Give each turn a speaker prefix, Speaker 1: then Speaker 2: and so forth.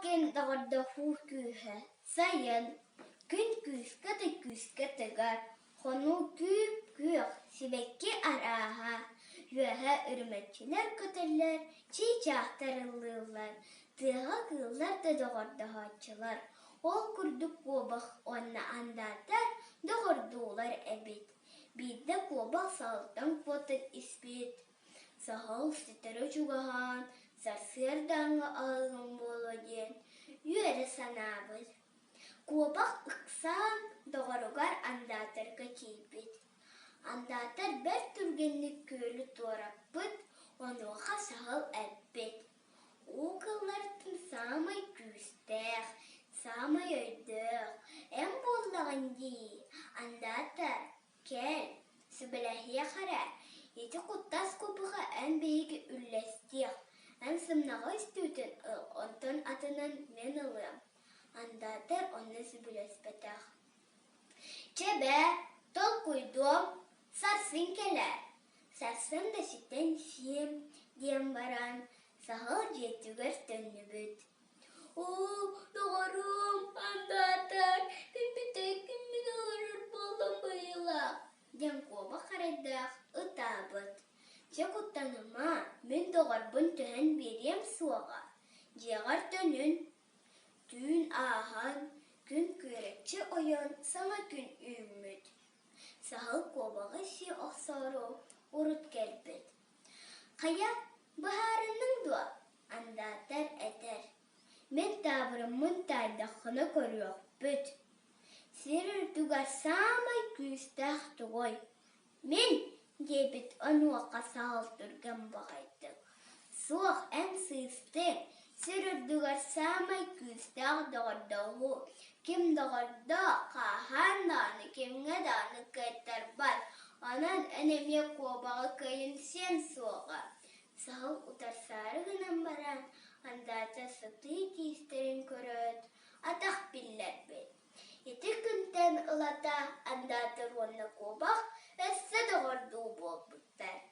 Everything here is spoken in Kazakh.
Speaker 1: кен дағырда ху күйі, сайын, күн күскә тыгар, хону күйк сибекке араға, юәһә үрмәтчілер көтерлер, чейчақтарылылар, тыға кыллар да дағырда хатчылар. Ол күрдік кобақ онна андатар, дағырдулар әбет. Бидді кобақ салтан потыр іспет. Сағал сетері чуғаған, сарсырдаңы алғын болуден, үйері санабыз. Кобақ ұқсан дағыруғар андатарға кейбет. Андатар бір түргенлік көлі торап бұд, онуға сағал әббет. Оғылардың самай күстәқ, самай өйдіқ, әм болдағын дей, андатар, кәл, сүбіләхе қара, еті құттас көпіға ән бейгі үлләстіқ, ән сымнаға үстеутін онтын атынан мен ұлым. Андатар оны сүбіләспәтақ. Чәбә, тол құйдым, сарсын кәләр. Сарсын да сүттен сем, дем баран, сағыл жетігір төнні бүт. О, дұғырым, андатар, кімбітек дұғырыр болым бұйыла. Дем коба қарайдақ, ұтабыт. Жек ұттаныма, мен дұғырбын түхін берем суаға. Жеғар төнін, түн аған, күн көрекчі ойын, саңа күн үйміт. Сағыл кобаға си оқсару, ұрыт кәлбет. Қая, бұхарының дуа, андатар әтер. Мен табырымын тайдақыны көріоқ бүт. Сирір түгар самай күстәқ тұғой. Мен дебіт онуақа сағыл түрген бағайдық. Суақ әм сыйстың, сирір түгар самай күстәқ дағырдағу. Кем дағырда қахан даны, кемге даны кәттер бар. Анан әнеме кобаға көйін сен суға. Сағыл ұтарсары гынан баран, андата сыты кейстерін көрөт, атақ биллер бет. Еті күнтен ұлата андатыр оны кобақ, әсі дұғырду бол бұттар.